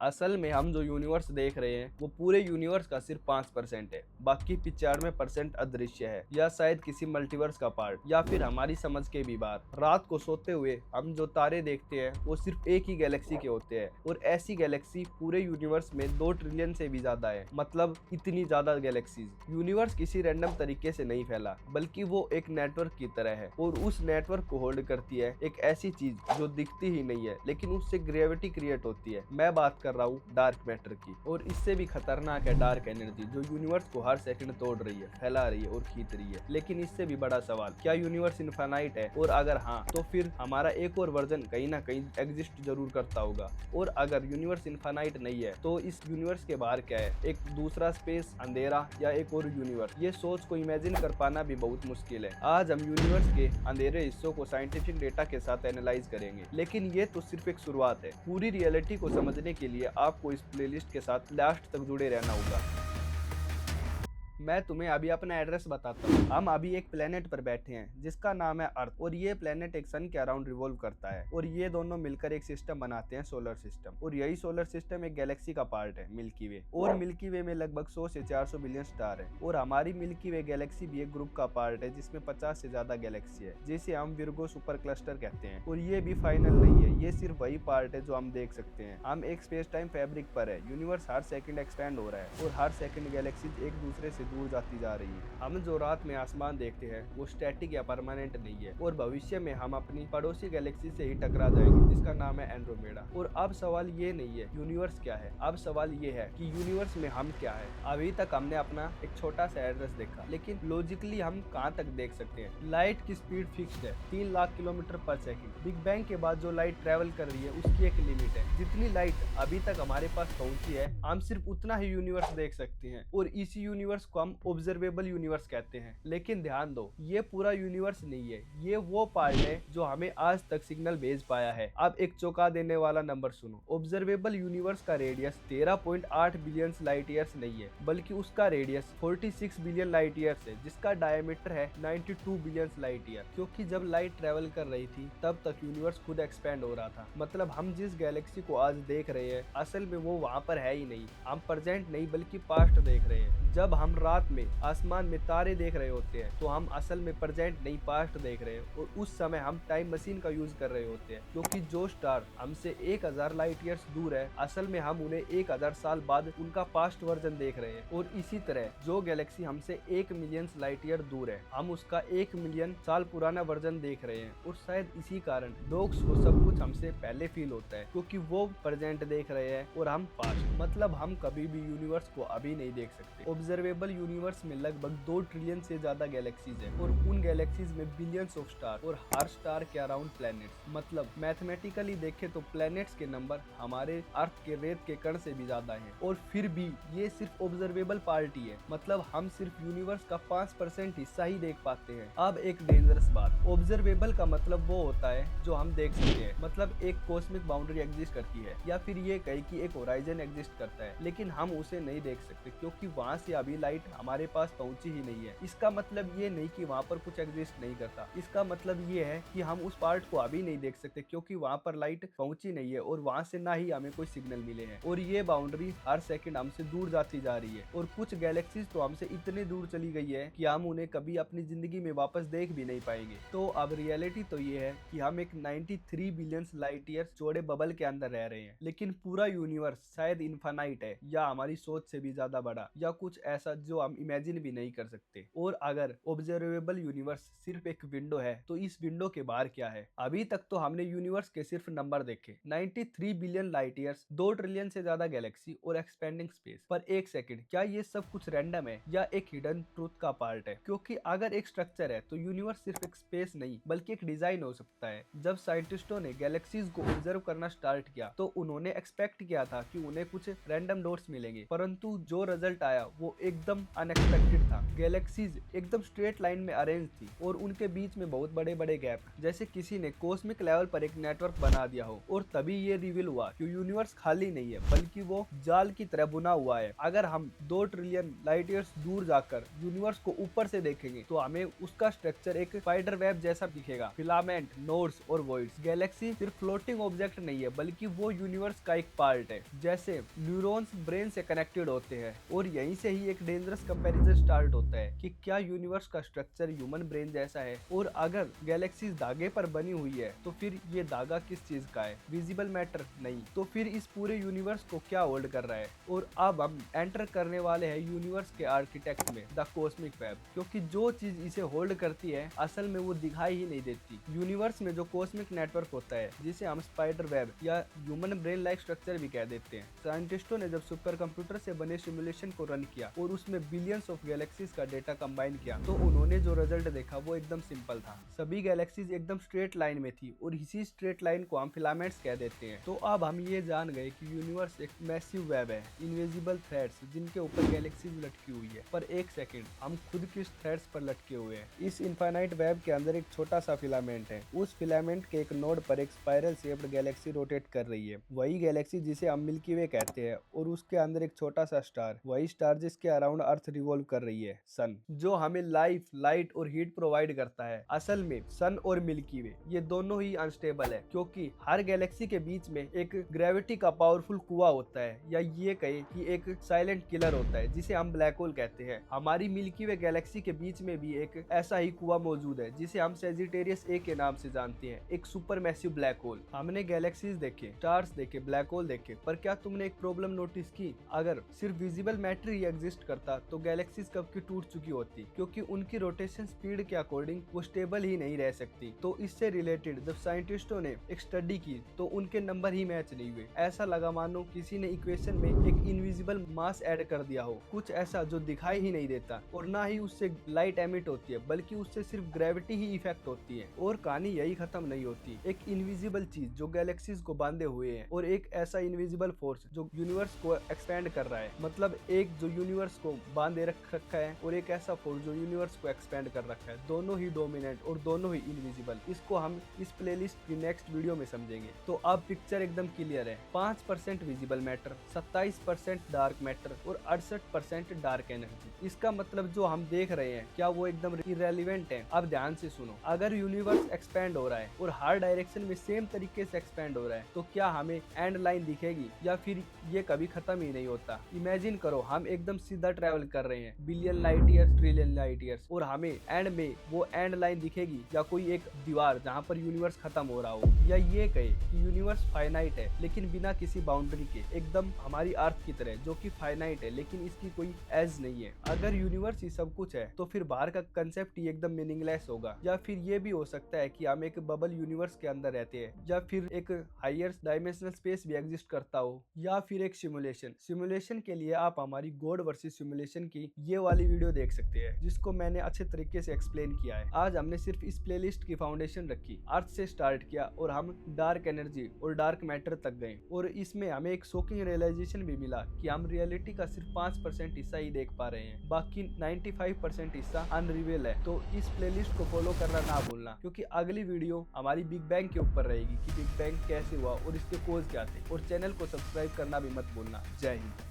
असल में हम जो यूनिवर्स देख रहे हैं वो पूरे यूनिवर्स का सिर्फ 5% है, बाकी 95% अदृश्य है या शायद किसी मल्टीवर्स का पार्ट या फिर हमारी समझ के भी बाहर। रात को सोते हुए हम जो तारे देखते हैं वो सिर्फ एक ही गैलेक्सी के होते हैं और ऐसी गैलेक्सी पूरे यूनिवर्स में 2 ट्रिलियन से भी ज्यादा है। मतलब इतनी ज्यादा गैलेक्सीज। यूनिवर्स किसी रैंडम तरीके से नहीं फैला बल्कि वो एक नेटवर्क की तरह है और उस नेटवर्क को होल्ड करती है एक ऐसी चीज जो दिखती ही नहीं है लेकिन उससे ग्रेविटी क्रिएट होती है। मैं बात कर रहा हूँ डार्क मैटर की। और इससे भी खतरनाक है डार्क एनर्जी जो यूनिवर्स को हर सेकंड तोड़ रही है, फैला रही है और खींच रही है। लेकिन इससे भी बड़ा सवाल, क्या यूनिवर्स इनफाइनाइट है? और अगर हाँ तो फिर हमारा एक और वर्जन कहीं ना कहीं एग्जिस्ट जरूर करता होगा। और अगर यूनिवर्स इनफाइनाइट नहीं है तो इस यूनिवर्स के बाहर क्या है? एक दूसरा स्पेस, अंधेरा या एक और यूनिवर्स? ये सोच को इमेजिन कर पाना भी बहुत मुश्किल है। आज हम यूनिवर्स के अंधेरे हिस्सों को साइंटिफिक डेटा के साथ एनालाइज करेंगे, लेकिन ये तो सिर्फ एक शुरुआत है। पूरी रियलिटी को समझने के लिए आपको इस प्लेलिस्ट के साथ लास्ट तक जुड़े रहना होगा। मैं तुम्हें अभी अपना एड्रेस बताता हूँ। हम अभी एक प्लेनेट पर बैठे हैं जिसका नाम है अर्थ और ये प्लेनेट एक सन के अराउंड रिवॉल्व करता है और ये दोनों मिलकर एक सिस्टम बनाते हैं, सोलर सिस्टम। और यही सोलर सिस्टम एक गैलेक्सी का पार्ट है, मिल्की वे। और मिल्की वे में लगभग 100 से 400 बिलियन स्टार है और हमारी मिल्की वे गैलेक्सी भी एक ग्रुप का पार्ट है जिसमें 50 से ज्यादा गैलेक्सी है, जिसे हम विर्गो सुपर क्लस्टर कहते हैं। और ये भी फाइनल नहीं है, ये सिर्फ वही पार्ट है जो हम देख सकते हैं। हम एक स्पेस टाइम फैब्रिक पर है। यूनिवर्स हर सेकंड एक्सपैंड हो रहा है और हर सेकंड गैलेक्सीज एक दूसरे से दूर जाती जा रही है। हम जो रात में आसमान देखते हैं वो स्टैटिक या परमानेंट नहीं है और भविष्य में हम अपनी पड़ोसी गैलेक्सी से ही टकरा जाएंगे जिसका नाम है एंड्रोमेडा। और अब सवाल ये नहीं है यूनिवर्स क्या है, अब सवाल ये है कि यूनिवर्स में हम क्या है। अभी तक हमने अपना एक छोटा सा एड्रेस देखा, लेकिन लॉजिकली हम कहाँ तक देख सकते हैं? लाइट की स्पीड फिक्स्ड है 3 लाख किलोमीटर पर सेकंड। बिग बैंग के बाद जो लाइट ट्रेवल कर रही है उसकी एक लिमिट है। जितनी लाइट अभी तक हमारे पास पहुंची है हम सिर्फ उतना ही यूनिवर्स देख सकते हैं और इसी यूनिवर्स को हम ऑब्जर्वेबल यूनिवर्स कहते हैं। लेकिन ध्यान दो, ये पूरा यूनिवर्स नहीं है, ये वो पार्ट है जो हमें आज तक सिग्नल भेज पाया है। अब एक चौंका देने वाला नंबर सुनो। ऑब्जर्वेबल यूनिवर्स का रेडियस 13.8 बिलियन लाइट ईयर्स नहीं है, बल्कि उसका रेडियस 46 बिलियन लाइट ईयर्स है, जिसका डायमीटर है 92 बिलियन लाइट ईयर। क्योंकि जब लाइट ट्रेवल कर रही थी तब तक यूनिवर्स खुद एक्सपैंड हो रहा था। मतलब हम जिस गैलेक्सी को आज देख रहे हैं असल में वो वहां पर है ही नहीं। हम प्रेजेंट नहीं बल्कि पास्ट देख रहे हैं। जब हम रात में आसमान में तारे देख रहे होते हैं तो हम असल में प्रेजेंट नहीं पास्ट देख रहे हैं और उस समय हम टाइम मशीन का यूज कर रहे होते हैं। क्योंकि जो स्टार हमसे 1000 लाइट ईयर्स दूर है असल में हम उन्हें 1000 साल बाद उनका पास्ट वर्जन देख रहे हैं। और इसी तरह जो गैलेक्सी हमसे 1 मिलियन लाइट ईयर दूर है हम उसका 1 मिलियन साल पुराना वर्जन देख रहे हैं। और शायद इसी कारण डॉग्स को सब कुछ हमसे पहले फील होता है, क्योंकि वो प्रेजेंट देख रहे हैं और हम पास्ट। मतलब हम कभी भी यूनिवर्स को अभी नहीं देख सकते। ऑब्जर्वेबल यूनिवर्स में लगभग 2 ट्रिलियन से ज्यादा गैलेक्सीज है और उन गैलेक्सीज में बिलियंस ऑफ स्टार और हर स्टार के अराउंड प्लैनेट्स। मतलब मैथमेटिकली देखे तो प्लैनेट्स के नंबर हमारे अर्थ के रेत के कण से भी ज्यादा है। और फिर भी ये सिर्फ ऑब्जर्वेबल पार्ट ही है। मतलब हम सिर्फ यूनिवर्स का 5% हिस्सा ही देख पाते हैं। अब एक डेंजरस बात, ऑब्जर्वेबल का मतलब वो होता है जो हम देख सकते हैं। मतलब एक कॉस्मिक बाउंड्री एग्जिस्ट करती है या फिर ये कहे कि एक होराइजन एग्जिस्ट करता है, लेकिन हम उसे नहीं देख सकते क्योंकि वहां से अभी लाइट हमारे पास पहुंची ही नहीं है। इसका मतलब ये नहीं कि वहां पर कुछ एग्जिस्ट नहीं करता, इसका मतलब ये है कि हम उस पार्ट को अभी नहीं देख सकते क्योंकि वहां पर लाइट पहुंची नहीं है और वहां से ना ही हमें कोई सिग्नल मिले हैं। और ये बाउंड्री हर सेकंड हमसे दूर जाती जा रही है और कुछ गैलेक्सीज तो हमसे इतने दूर चली गई है कि हम उन्हें कभी अपनी जिंदगी में वापस देख भी नहीं पाएंगे। तो अब रियलिटी तो ये है कि हम एक 93 बिलियन लाइट ईयर चौड़े बबल के अंदर रह रहे हैं, लेकिन पूरा यूनिवर्स शायद इनफाइनाइट है या हमारी सोच से भी ज्यादा बड़ा या कुछ ऐसा जो हम इमेजिन भी नहीं कर सकते। और अगर ऑब्जर्वेबल यूनिवर्स सिर्फ एक विंडो है तो इस विंडो के बाहर क्या है? अभी तक तो हमने यूनिवर्स के सिर्फ नंबर देखे, 93 बिलियन लाइट ईयर्स, 2 ट्रिलियन से ज्यादा गैलेक्सी और एक्सपेंडिंग स्पेस। पर एक सेकंड, क्या ये सब कुछ रैंडम है या एक हिडन ट्रूथ का पार्ट है? क्योंकि अगर एक स्ट्रक्चर है तो यूनिवर्स सिर्फ एक स्पेस नहीं बल्कि एक डिजाइन हो सकता है। जब साइंटिस्टों ने गैलेक्सीज को ऑब्जर्व करना स्टार्ट किया तो उन्होंने एक्सपेक्ट किया था कि उन्हें कुछ रैंडम डॉट्स मिलेंगे, परंतु जो रिजल्ट आया वो एकदम एकदम अनएक्सपेक्टेड था। गैलेक्सीज एकदम स्ट्रेट लाइन में अरेंज थी और उनके बीच में बहुत बड़े बड़े गैप, जैसे किसी ने कॉस्मिक लेवल पर एक नेटवर्क बना दिया हो। और तभी ये रिवील हुआ कि यूनिवर्स खाली नहीं है, बल्कि वो जाल की तरह बुना हुआ है। अगर हम 2 ट्रिलियन लाइट ईयर्स दूर जाकर यूनिवर्स को ऊपर से देखेंगे तो हमें उसका स्ट्रक्चर एक स्पाइडर वेब जैसा दिखेगा, फिलामेंट, नोड्स और वॉइड्स। गैलेक्सी सिर्फ फ्लोटिंग ऑब्जेक्ट नहीं है, बल्कि वो यूनिवर्स का एक पार्ट है। जैसे न्यूरॉन्स ब्रेन से कनेक्टेड होते हैं, और यहीं से ही एक डेंजरस कंपैरिजन स्टार्ट होता है कि क्या यूनिवर्स का स्ट्रक्चर ह्यूमन ब्रेन जैसा है। और अगर गैलेक्सीज धागे पर बनी हुई है तो फिर ये धागा किस चीज का है? विजिबल मैटर नहीं। तो फिर इस पूरे यूनिवर्स को क्या होल्ड कर रहा है? और अब हम एंटर करने वाले हैं यूनिवर्स के आर्किटेक्ट में, द कॉस्मिक वेब। क्योंकि जो चीज इसे होल्ड करती है असल में वो दिखाई ही नहीं देती। यूनिवर्स में जो कॉस्मिक नेटवर्क होता है, जिसे हम स्पाइडर वेब या ह्यूमन ब्रेन लाइक स्ट्रक्चर भी कह देते हैं, साइंटिस्टों ने जब सुपर कंप्यूटर से बने सिमुलेशन को रन किया और उसमें बिलियंस ऑफ गैलेक्सीज का डेटा कंबाइन किया, तो उन्होंने जो रिजल्ट देखा वो एकदम सिंपल था। सभी गैलेक्सीज एकदम स्ट्रेट लाइन में थी और इसी स्ट्रेट लाइन को हम फिलामेंट्स कह देते हैं। तो अब हम ये जान गए कि यूनिवर्स एक मैसिव वेब है, इनविजिबल थ्रेड्स जिनके ऊपर गैलेक्सीज लटकी हुई है। पर एक सेकंड, हम खुद किस थ्रेड्स पर लटके हुए हैं? इस इनफाइनाइट वेब के अंदर एक छोटा सा फिलामेंट है। उस फिलामेंट के एक नोड पर एक स्पाइरल शेप्ड गैलेक्सी रोटेट कर रही है, वही गैलेक्सी जिसे हम मिल्की वे कहते हैं। और उसके अंदर एक छोटा सा स्टार, वही स्टार जिसके अराउंड अर्थ रिवॉल्व कर रही है, सन, जो हमें लाइफ, लाइट और हीट प्रोवाइड करता है। असल में सन और मिल्की वे ये दोनों ही अनस्टेबल है, क्योंकि हर गैलेक्सी के बीच में एक ग्रेविटी का पावरफुल कुआं होता है, या ये कहे कि एक साइलेंट किलर होता है जिसे हम ब्लैक होल कहते हैं। हमारी मिल्की वे गैलेक्सी के बीच में भी एक ऐसा ही कुआं मौजूद है जिसे हम सेजिटेरियस ए के नाम से जानते हैं, एक सुपर मैसिव ब्लैक होल। हमने गैलेक्सीज देखे, स्टार्स देखे, ब्लैक होल देखे, पर क्या तुमने एक प्रॉब्लम नोटिस की? अगर सिर्फ विजिबल मैटर ही एग्जिस्ट करता तो गैलेक्सीज कब की टूट चुकी होती, क्योंकि उनकी रोटेशन स्पीड के अकॉर्डिंग वो स्टेबल ही नहीं रह सकती। तो इससे रिलेटेड जब साइंटिस्टों ने एक स्टडी की तो उनके नंबर ही मैच नहीं हुए। ऐसा लगा मानो किसी ने इक्वेशन में एक इनविजिबल मास ऐड कर दिया हो, कुछ ऐसा जो दिखाई ही नहीं देता, और ना ही उससे लाइट एमिट होती है, बल्कि उससे सिर्फ ग्रेविटी ही इफेक्ट होती है। और कहानी यही खत्म नहीं होती। एक इनविजिबल चीज जो गैलेक्सीज को बांधे हुए है, और एक ऐसा इनविजिबल फोर्स जो यूनिवर्स को एक्सपेंड कर रहा है। मतलब एक जो यूनिवर्स को बांधे रखा है और एक ऐसा फोर्स जो यूनिवर्स को एक्सपेंड कर रखा है, दोनों ही डोमिनेंट और दोनों ही इनविजिबल। इसको हम इस प्लेलिस्ट की नेक्स्ट वीडियो में समझेंगे। तो अब पिक्चर एकदम क्लियर है। 5% विजिबल मैटर, 27% डार्क मैटर और 68% डार्क एनर्जी। इसका मतलब जो हम देख रहे हैं क्या वो एकदम इररिलेवेंट है? अब ध्यान से सुनो, अगर यूनिवर्स एक्सपेंड हो रहा है और हर डायरेक्शन में सेम तरीके से एक्सपेंड हो रहा है, तो क्या हमें एंड लाइन दिखेगी, या फिर ये कभी खत्म ही नहीं होता? इमेजिन करो, हम एकदम सीधा ट्रेवल कर रहे हैं billion light years, trillion light years, और हमें एंड में वो एंड लाइन दिखेगी, या कोई एक दीवार जहाँ पर यूनिवर्स खत्म हो रहा हो, या ये कहे कि यूनिवर्स फाइनाइट है लेकिन बिना किसी बाउंड्री के, एकदम हमारी अर्थ की तरह जो कि फाइनाइट है लेकिन इसकी कोई एज नहीं है। अगर यूनिवर्स ही सब कुछ है तो फिर बाहर का कंसेप्ट ही एकदम मीनिंगलेस होगा। या फिर ये भी हो सकता है कि हम एक बबल यूनिवर्स के अंदर रहते हैं, या फिर एक हायर डायमेंशनल स्पेस भी एग्जिस्ट करता हो, या फिर एक सिमुलेशन के लिए आप हमारी गॉड वर्सेस सिमुलेशन की ये वाली वीडियो देख सकते हैं, जिसको मैंने अच्छे तरीके से एक्सप्लेन किया है। आज हमने सिर्फ इस प्लेलिस्ट की फाउंडेशन रखी, अर्थ से स्टार्ट किया और हम डार्क एनर्जी और डार्क मैटर तक गए, और इसमें हमें एक शॉकिंग रियलाइजेशन भी मिला कि हम रियलिटी का सिर्फ 5% हिस्सा ही देख पा रहे हैं, बाकी 95% हिस्सा अनरिवेल है। तो इस प्लेलिस्ट को फॉलो करना ना भूलना, क्योंकि अगली वीडियो हमारी बिग बैंग के ऊपर रहेगी कि बिग बैंग कैसे हुआ और इसके कोज क्या थे। और चैनल को सब्सक्राइब करना भी मत भूलना। जय हिंद।